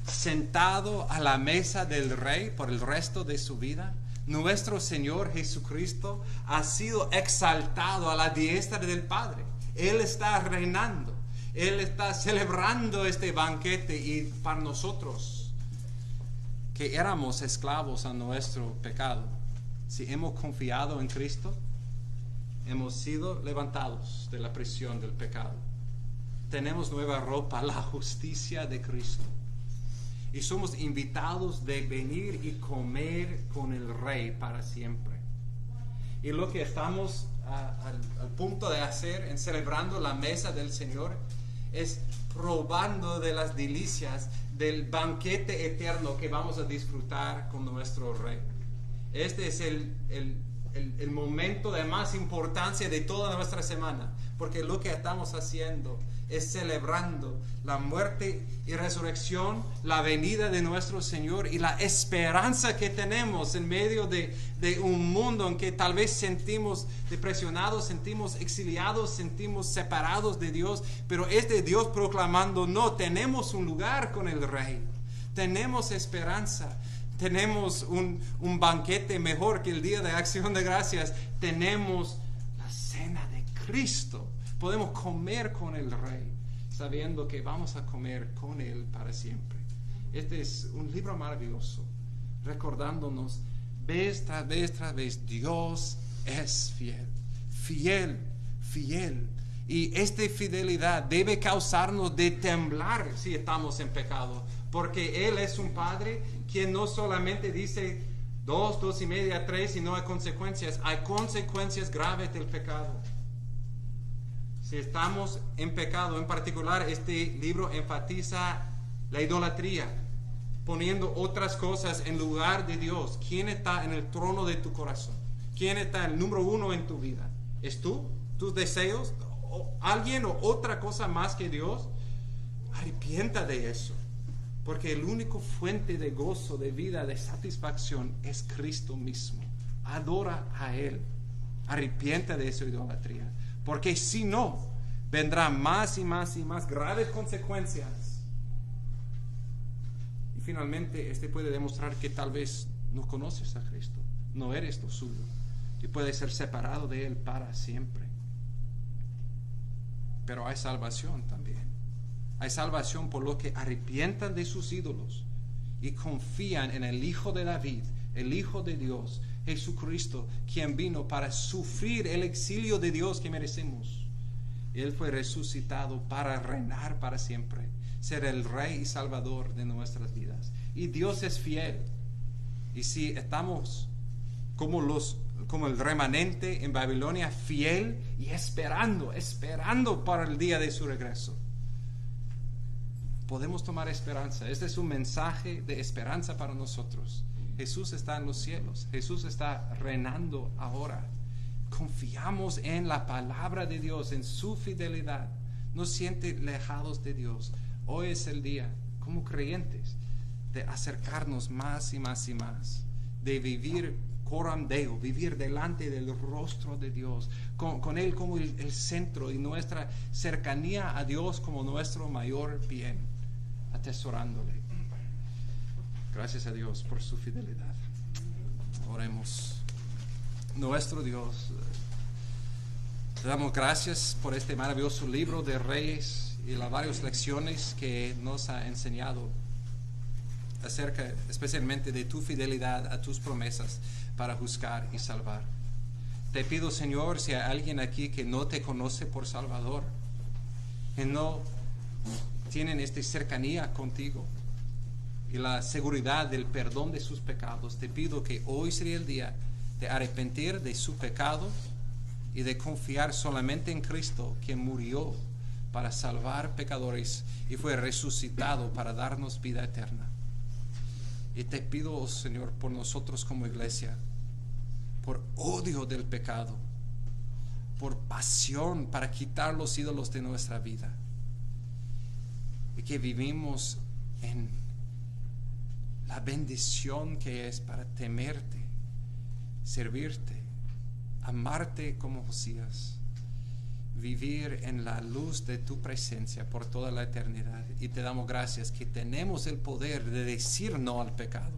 sentado a la mesa del Rey por el resto de su vida. Nuestro Señor Jesucristo ha sido exaltado a la diestra del Padre. Él está reinando, Él está celebrando este banquete. Y para nosotros, que éramos esclavos a nuestro pecado, si hemos confiado en Cristo, hemos sido levantados de la prisión del pecado. Tenemos nueva ropa, la justicia de Cristo. Y somos invitados de venir y comer con el Rey para siempre. Y lo que estamos al punto de hacer en celebrando la mesa del Señor es probando de las delicias del banquete eterno que vamos a disfrutar con nuestro Rey. Este es el momento de más importancia de toda nuestra semana, porque lo que estamos haciendo es celebrando la muerte y resurrección, la venida de nuestro Señor y la esperanza que tenemos en medio de un mundo en que tal vez sentimos depresionados, sentimos exiliados, sentimos separados de Dios, pero es de Dios proclamando: no, tenemos un lugar con el Rey, tenemos esperanza. Tenemos un banquete mejor que el día de Acción de Gracias. Tenemos la cena de Cristo. Podemos comer con el Rey, sabiendo que vamos a comer con Él para siempre. Este es un libro maravilloso, recordándonos vez tras vez, Dios es fiel, fiel, fiel. Y esta fidelidad debe causarnos de temblar si estamos en pecado, porque Él es un Padre quien no solamente dice 2, 2.5, 3, sino hay consecuencias graves del pecado. Si estamos en pecado, en particular este libro enfatiza la idolatría, poniendo otras cosas en lugar de Dios. ¿Quién está en el trono de tu corazón? ¿Quién está el número uno en tu vida? ¿Es tú? ¿Tus deseos? ¿O alguien o otra cosa más que Dios? Arrepienta de eso, porque el único fuente de gozo, de vida, de satisfacción es Cristo mismo. Adora a Él. Arrepienta de esa idolatría, porque si no, vendrán más y más y más graves consecuencias. Y finalmente, este puede demostrar que tal vez no conoces a Cristo, no eres lo suyo, y puedes ser separado de Él para siempre. Pero hay salvación también. Hay salvación por los que arrepientan de sus ídolos y confían en el Hijo de David, el Hijo de Dios, Jesucristo, quien vino para sufrir el exilio de Dios que merecemos. Él fue resucitado para reinar para siempre, ser el Rey y Salvador de nuestras vidas. Y Dios es fiel. Y si estamos como el remanente en Babilonia, fiel y esperando para el día de su regreso, podemos tomar esperanza. Este es un mensaje de esperanza para nosotros. Jesús está en los cielos, Jesús está reinando ahora. Confiamos en la palabra de Dios, en su fidelidad. No siente lejados de Dios. Hoy es el día, como creyentes, de acercarnos más y más y más, de vivir coram Deo, vivir delante del rostro de Dios, con Él como el centro y nuestra cercanía a Dios como nuestro mayor bien, atesorándole. Gracias a Dios por su fidelidad. Oremos. Nuestro Dios, Te damos gracias por este maravilloso libro de Reyes y las varias lecciones que nos ha enseñado acerca especialmente de tu fidelidad a tus promesas para juzgar y salvar. Te pido, Señor, si hay alguien aquí que no te conoce por Salvador, que no tienen esta cercanía contigo y la seguridad del perdón de sus pecados, te pido que hoy sería el día de arrepentir de su pecado y de confiar solamente en Cristo, quien murió para salvar pecadores y fue resucitado para darnos vida eterna. Y te pido, oh Señor, por nosotros como iglesia, por odio del pecado, por pasión para quitar los ídolos de nuestra vida, y que vivimos en la bendición que es para temerte, servirte, amarte como Josías, vivir en la luz de tu presencia por toda la eternidad. Y te damos gracias que tenemos el poder de decir no al pecado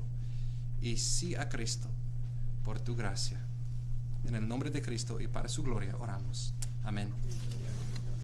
y sí a Cristo por tu gracia. En el nombre de Cristo y para su gloria oramos. Amén.